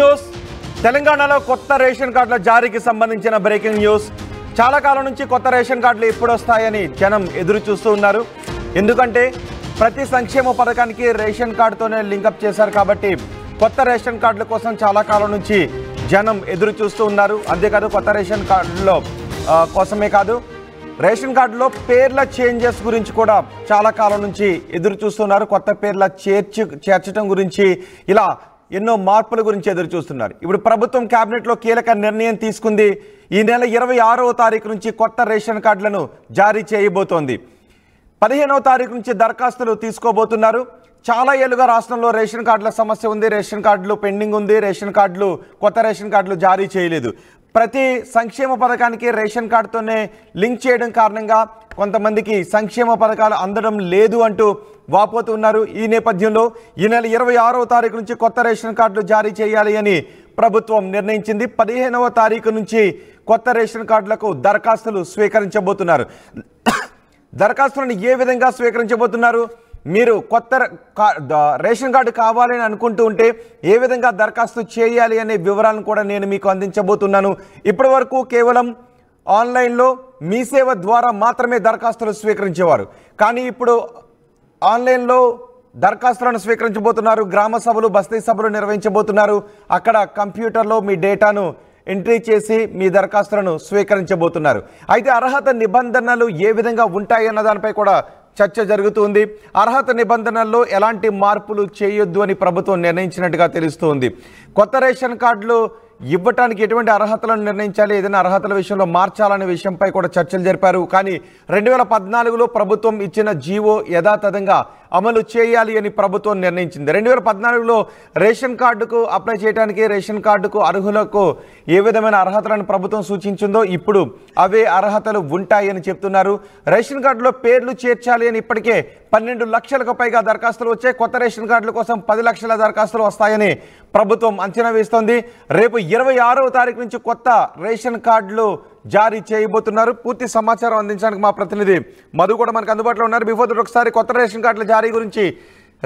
News తెలంగాణలో కొత్త ration కార్డుల జారీకి సంబంధించిన బ్రేకింగ్ న్యూస్. చాలా కాలం నుంచి కొత్త రేషన్ కార్డులు ఎప్పుడు వస్తాయని జనం ఎదురు చూస్తూ ఉన్నారు. ఎందుకంటే ప్రతి సంక్షేమ పథకానికి రేషన్ కార్డుతోనే లింకప్ చేశారు కాబట్టి కొత్త రేషన్ కార్డుల కోసం చాలా కాలం నుంచి జనం ఎదురు చూస్తూ ఉన్నారు. అంతేకాదు కొత్త రేషన్ కార్డులో కోసమే కాదు, రేషన్ కార్డులో పేర్ల చేంజెస్ గురించి కూడా చాలా కాలం నుంచి ఎదురు చూస్తున్నారు. కొత్త పేర్ల చేర్చడం గురించి ఇలా ఎన్నో మార్పుల గురించి ఎదురు చూస్తున్నారు. ఇప్పుడు ప్రభుత్వం కేబినెట్లో కీలక నిర్ణయం తీసుకుంది. ఈ నెల 26వ తారీఖు నుంచి కొత్త రేషన్ కార్డులను జారీ చేయబోతోంది. 15వ తారీఖు నుంచి దరఖాస్తులు తీసుకోబోతున్నారు. చాలా ఏళ్ళుగా రాష్ట్రంలో రేషన్ కార్డుల సమస్య ఉంది. రేషన్ కార్డులు పెండింగ్ ఉంది. కొత్త రేషన్ కార్డులు జారీ చేయలేదు. ప్రతి సంక్షేమ పథకానికి రేషన్ కార్డుతోనే లింక్ చేయడం కారణంగా కొంతమందికి సంక్షేమ పథకాలు అందడం లేదు అంటూ వాపోతున్నారు. ఈ నేపథ్యంలో ఈ నెల 26వ తారీఖు నుంచి కొత్త రేషన్ కార్డులు జారీ చేయాలి అని ప్రభుత్వం నిర్ణయించింది. 15వ తారీఖు నుంచి కొత్త రేషన్ కార్డులకు దరఖాస్తులు స్వీకరించబోతున్నారు. దరఖాస్తులను ఏ విధంగా స్వీకరించబోతున్నారు? మీరు కొత్త రేషన్ కార్డు కావాలని అనుకుంటూ ఉంటే ఏ విధంగా దరఖాస్తు చేయాలి అనే వివరాలను కూడా నేను మీకు అందించబోతున్నాను. ఇప్పటి వరకు కేవలం ఆన్లైన్లో మీ సేవ ద్వారా మాత్రమే దరఖాస్తులు స్వీకరించేవారు. కానీ ఇప్పుడు ఆన్లైన్లో దరఖాస్తులను స్వీకరించబోతున్నారు. గ్రామ సభలు, బస్తీ సభలు నిర్వహించబోతున్నారు. అక్కడ కంప్యూటర్లో మీ డేటాను ఎంట్రీ చేసి మీ దరఖాస్తులను స్వీకరించబోతున్నారు. అయితే అర్హత నిబంధనలు ఏ విధంగా ఉంటాయి అన్న దానిపై కూడా చర్చ జరుగుతుంది. అర్హత నిబంధనల్లో ఎలాంటి మార్పులు చేయొద్దు అని ప్రభుత్వం నిర్ణయించినట్టుగా తెలుస్తోంది. కొత్త రేషన్ కార్డులు ఇవ్వటానికి ఎటువంటి అర్హతలను నిర్ణయించాలి, ఏదైనా అర్హతల విషయంలో మార్చాలనే విషయంపై కూడా చర్చలు జరిపారు. కానీ 2014లో ప్రభుత్వం ఇచ్చిన జీవో యథాతథంగా అమలు చేయాలి అని ప్రభుత్వం నిర్ణయించింది. 2014లో రేషన్ కార్డుకు అప్లై చేయడానికి, రేషన్ కార్డుకు అర్హులకు ఏ విధమైన అర్హతలను ప్రభుత్వం సూచించిందో ఇప్పుడు అవే అర్హతలు ఉంటాయని చెప్తున్నారు. రేషన్ కార్డులో పేర్లు చేర్చాలి అని ఇప్పటికే 12 లక్షలకు పైగా దరఖాస్తులు వచ్చాయి. కొత్త రేషన్ కార్డుల కోసం 10 లక్షల దరఖాస్తులు వస్తాయని ప్రభుత్వం అంచనా వేస్తోంది. రేపు 26వ తారీఖు నుంచి కొత్త రేషన్ కార్డులు జారీ చేయబోతున్నారు. పూర్తి సమాచారం అందించడానికి మా ప్రతినిధి మధు కూడా మనకు అందుబాటులో ఉన్నారు. బిఫోర్ దట్ ఒకసారి కొత్త రేషన్ కార్డుల జారీ గురించి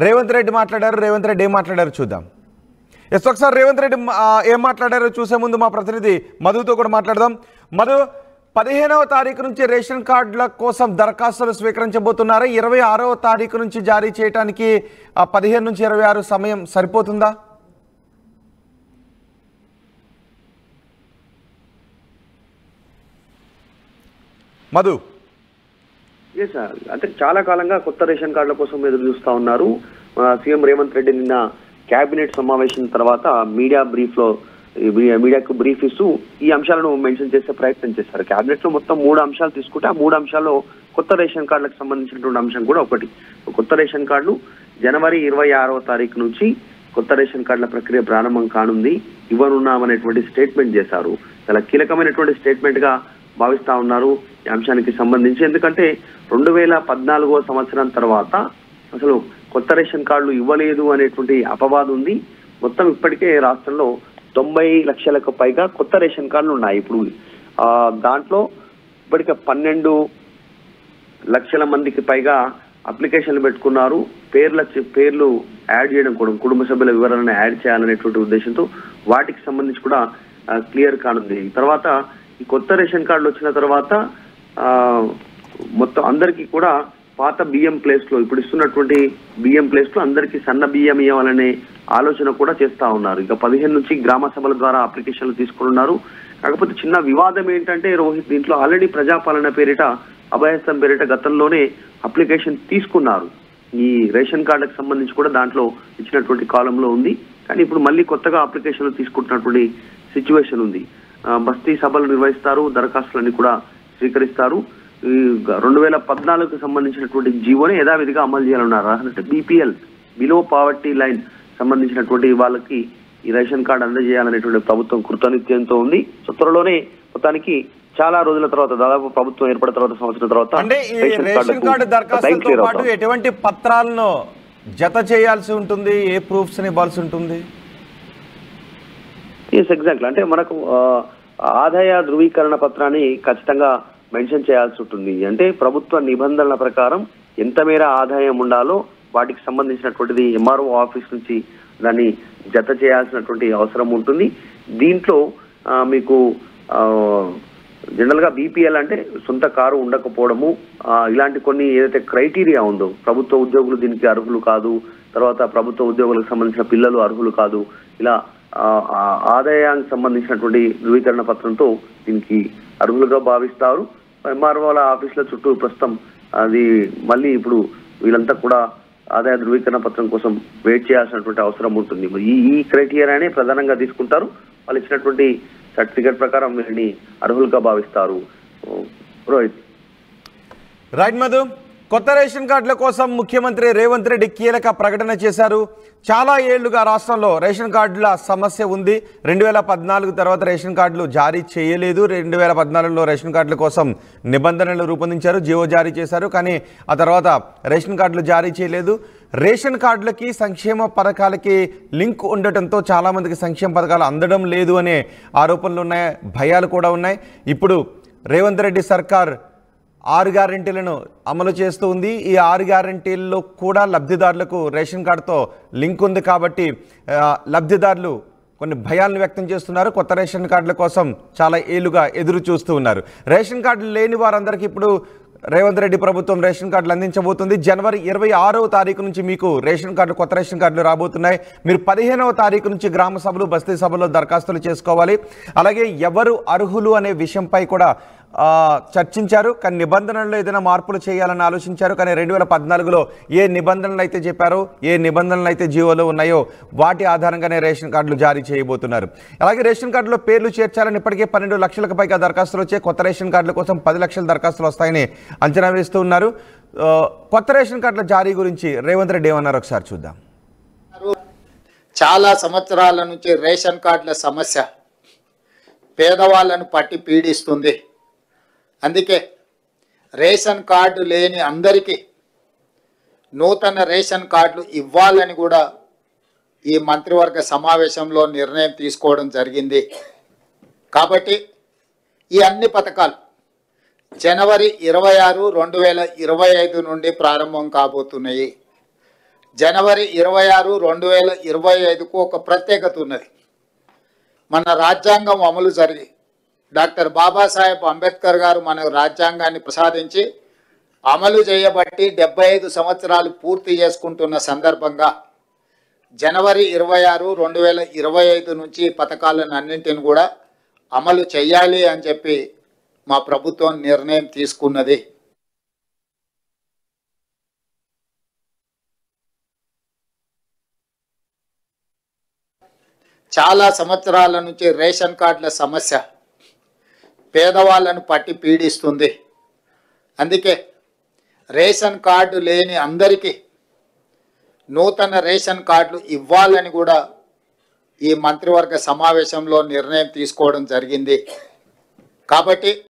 రేవంత్ రెడ్డి మాట్లాడారు. రేవంత్ రెడ్డి ఏం మాట్లాడారు చూద్దాం. ఒకసారి రేవంత్ రెడ్డి ఏం మాట్లాడారో చూసే ముందు మా ప్రతినిధి మధుతో కూడా మాట్లాడదాం. మధు, 15వ తారీఖు నుంచి రేషన్ కార్డుల కోసం దరఖాస్తులు స్వీకరించబోతున్నారు. 26వ తారీఖు నుంచి జారీ చేయడానికి 15 నుంచి 26 సమయం సరిపోతుందా? మధు, అంటే చాలా కాలంగా కొత్త రేషన్ కార్డుల కోసం ఎదురు చూస్తా ఉన్నారు. సీఎం రేవంత్ రెడ్డి నిన్న కేబినెట్ సమావేశం తర్వాత మీడియాకు బ్రీఫ్ ఇస్తూ ఈ అంశాలను మెన్షన్ చేసే ప్రయత్నం చేశారు. కేబినెట్ లో మొత్తం 3 అంశాలు తీసుకుంటే ఆ 3 అంశాల్లో కొత్త రేషన్ కార్డులకు సంబంధించినటువంటి అంశం కూడా ఒకటి. కొత్త రేషన్ కార్డులు జనవరి 26వ తారీఖు నుంచి కొత్త రేషన్ కార్డుల ప్రక్రియ ప్రారంభం కానుంది, ఇవ్వనున్నామనేటువంటి స్టేట్మెంట్ చేశారు. చాలా కీలకమైనటువంటి స్టేట్మెంట్ గా భావిస్తా ఉన్నారు ఈ అంశానికి సంబంధించి. ఎందుకంటే 2014వ సంవత్సరం తర్వాత అసలు కొత్త రేషన్ కార్డులు ఇవ్వలేదు అనేటువంటి అపవాదు ఉంది. మొత్తం ఇప్పటికే రాష్ట్రంలో 90 లక్షలకు పైగా కొత్త రేషన్ కార్డులు ఉన్నాయి. ఇప్పుడు దాంట్లో ఇప్పటికే 12 లక్షల మందికి పైగా అప్లికేషన్లు పెట్టుకున్నారు. పేర్లు యాడ్ చేయడం కూడా, కుటుంబ సభ్యుల వివరాలను యాడ్ చేయాలనేటువంటి ఉద్దేశంతో వాటికి సంబంధించి కూడా క్లియర్ కానుంది. తర్వాత ఈ కొత్త రేషన్ కార్డులు వచ్చిన తర్వాత మొత్తం అందరికీ కూడా పాత బియ్యం ప్లేస్ లో ఇప్పుడు ఇస్తున్నటువంటి బియ్యం ప్లేస్ లో అందరికీ సన్న బియ్యం ఇవ్వాలనే ఆలోచన కూడా చేస్తా ఉన్నారు. ఇక 15 నుంచి గ్రామ సభల ద్వారా అప్లికేషన్లు తీసుకున్నారు. కాకపోతే చిన్న వివాదం ఏంటంటే రోహిత్, దీంట్లో ఆల్రెడీ ప్రజాపాలన పేరిట, అభయస్థం పేరిట గతంలోనే అప్లికేషన్ తీసుకున్నారు. ఈ రేషన్ కార్డులకు సంబంధించి కూడా దాంట్లో ఇచ్చినటువంటి కాలంలో ఉంది. కానీ ఇప్పుడు మళ్ళీ కొత్తగా అప్లికేషన్లు తీసుకుంటున్నటువంటి సిచ్యువేషన్ ఉంది. బస్తీ సభలు నిర్వహిస్తారు, దరఖాస్తులన్నీ కూడా స్వీకరిస్తారు. 2014కు సంబంధించినటువంటి జీవోని యథావిధిగా అమలు చేయాలన్నారు. అంటే BPL, బిలో పావర్టీ లైన్ సంబంధించినటువంటి వాళ్ళకి ఈ రేషన్ కార్డు అందజేయాలనేటువంటి ప్రభుత్వం కృతనిశ్చయంతో ఉంది. సో త్వరలోనే మొత్తానికి చాలా రోజుల తర్వాత, దాదాపు ప్రభుత్వం ఏర్పడిన తర్వాత సంవత్సరం తర్వాత రేషన్ కార్డు దరఖాస్తుతో పాటు ఎటువంటి పత్రాలను జత చేయాల్సి ఉంటుంది, ఏ ప్రూఫ్స్ ఇవ్వాల్సి ఉంటుంది? ఎగ్జాక్ట్లీ, అంటే మనకు ఆదాయ ధృవీకరణ పత్రాన్ని ఖచ్చితంగా మెన్షన్ చేయాల్సి ఉంటుంది. అంటే ప్రభుత్వ నిబంధనల ప్రకారం ఎంత మేర ఆదాయం ఉండాలో వాటికి సంబంధించినటువంటిది ఎంఆర్ఓ ఆఫీస్ నుంచి దాన్ని జత చేయాల్సినటువంటి అవసరం ఉంటుంది. దీంట్లో మీకు జనరల్ గా బీపీఎల్ అంటే సొంత కారు ఉండకపోవడము, ఇలాంటి కొన్ని ఏదైతే క్రైటీరియా ఉందో, ప్రభుత్వ ఉద్యోగులు దీనికి అర్హులు కాదు, తర్వాత ప్రభుత్వ ఉద్యోగులకు సంబంధించిన పిల్లలు అర్హులు కాదు, ఇలా ఆదాయానికి సంబంధించినటువంటి ధృవీకరణ పత్రంతో దీనికి అర్హులుగా భావిస్తారు. ఎంఆర్ఓల ఆఫీసుల చుట్టూ ప్రస్తుతం అది మళ్ళీ ఇప్పుడు వీళ్ళంతా కూడా ఆదాయ ధృవీకరణ పత్రం కోసం వెయిట్ చేయాల్సినటువంటి అవసరం ఉంటుంది. ఈ క్రైటీరియానే ప్రధానంగా తీసుకుంటారు. వాళ్ళు ఇచ్చినటువంటి సర్టిఫికేట్ ప్రకారం వీరిని అర్హులుగా భావిస్తారు. రోహిత్. రైట్ మధు, కొత్త రేషన్ కార్డుల కోసం ముఖ్యమంత్రి రేవంత్ రెడ్డి కీలక ప్రకటన చేశారు. చాలా ఏళ్లుగా రాష్ట్రంలో రేషన్ కార్డుల సమస్య ఉంది. 2014 తర్వాత రేషన్ కార్డులు జారీ చేయలేదు. 2014లో రేషన్ కార్డుల కోసం నిబంధనలు రూపొందించారు, జీవో జారీ చేశారు. కానీ ఆ తర్వాత రేషన్ కార్డులు జారీ చేయలేదు. రేషన్ కార్డులకి సంక్షేమ పథకాలకి లింక్ ఉండటంతో చాలామందికి సంక్షేమ పథకాలు అందడం లేదు అనే ఆరోపణలు ఉన్నాయి, భయాలు కూడా ఉన్నాయి. ఇప్పుడు రేవంత్ రెడ్డి సర్కార్ 6 గ్యారెంటీలను అమలు చేస్తూ ఉంది. ఈ 6 గ్యారెంటీల్లో కూడా లబ్ధిదారులకు రేషన్ కార్డుతో లింక్ ఉంది కాబట్టి లబ్ధిదారులు కొన్ని భయాలను వ్యక్తం చేస్తున్నారు. కొత్త రేషన్ కార్డుల కోసం చాలా ఏళ్లుగా ఎదురు చూస్తూ ఉన్నారు. రేషన్ కార్డులు లేని వారందరికీ ఇప్పుడు రేవంత్ రెడ్డి ప్రభుత్వం రేషన్ కార్డులు అందించబోతుంది. జనవరి 26వ తారీఖు నుంచి మీకు రేషన్ కార్డు, కొత్త రేషన్ కార్డులు రాబోతున్నాయి. మీరు 15వ తారీఖు నుంచి గ్రామ సభలు, బస్తీ సభలో దరఖాస్తులు చేసుకోవాలి. అలాగే ఎవరు అర్హులు అనే విషయంపై కూడా చర్చించారు. కానీ నిబంధనల్లో ఏదైనా మార్పులు చేయాలని ఆలోచించారు. కానీ 2014లో ఏ నిబంధనలు అయితే చెప్పారో, ఏ నిబంధనలు అయితే జీవోలో ఉన్నాయో వాటి ఆధారంగానే రేషన్ కార్డులు జారీ చేయబోతున్నారు. అలాగే రేషన్ కార్డులో పేర్లు చేర్చాలని ఇప్పటికే 12 లక్షలకు పైగా దరఖాస్తులు వచ్చాయి. కొత్త రేషన్ కార్డుల కోసం 10 లక్షల దరఖాస్తులు వస్తాయని అంచనా వేస్తూ ఉన్నారు. కొత్త రేషన్ కార్డుల జారీ గురించి రేవంత్ రెడ్డి ఏమన్నారు ఒకసారి చూద్దాం. చాలా సంవత్సరాల నుంచి రేషన్ కార్డుల సమస్య పేదవాళ్ళను పట్టి పీడిస్తుంది. అందుకే రేషన్ కార్డు లేని అందరికీ నూతన రేషన్ కార్డులు ఇవ్వాలని కూడా ఈ మంత్రివర్గ సమావేశంలో నిర్ణయం తీసుకోవడం జరిగింది. కాబట్టి ఈ అన్ని పథకాలు జనవరి 26, 2025 నుండి ప్రారంభం కాబోతున్నాయి. జనవరి 26, 2025కు ఒక ప్రత్యేకత ఉన్నది. మన రాజ్యాంగం అమలు జరిగి డాక్టర్ బాబాసాహెబ్ అంబేద్కర్ గారు మన రాజ్యాంగాన్ని ప్రసాదించి అమలు చేయబట్టి 75 సంవత్సరాలు పూర్తి చేసుకుంటున్న సందర్భంగా జనవరి 26, 2025 నుంచి పథకాలను అన్నింటిని కూడా అమలు చేయాలి అని చెప్పి మా ప్రభుత్వం నిర్ణయం తీసుకున్నది. చాలా సంవత్సరాల నుంచి రేషన్ కార్డుల సమస్య పేదవాళ్ళను పట్టి పీడిస్తుంది. అందుకే రేషన్ కార్డు లేని అందరికీ నూతన రేషన్ కార్డులు ఇవ్వాలని కూడా ఈ మంత్రివర్గ సమావేశంలో నిర్ణయం తీసుకోవడం జరిగింది. కాబట్టి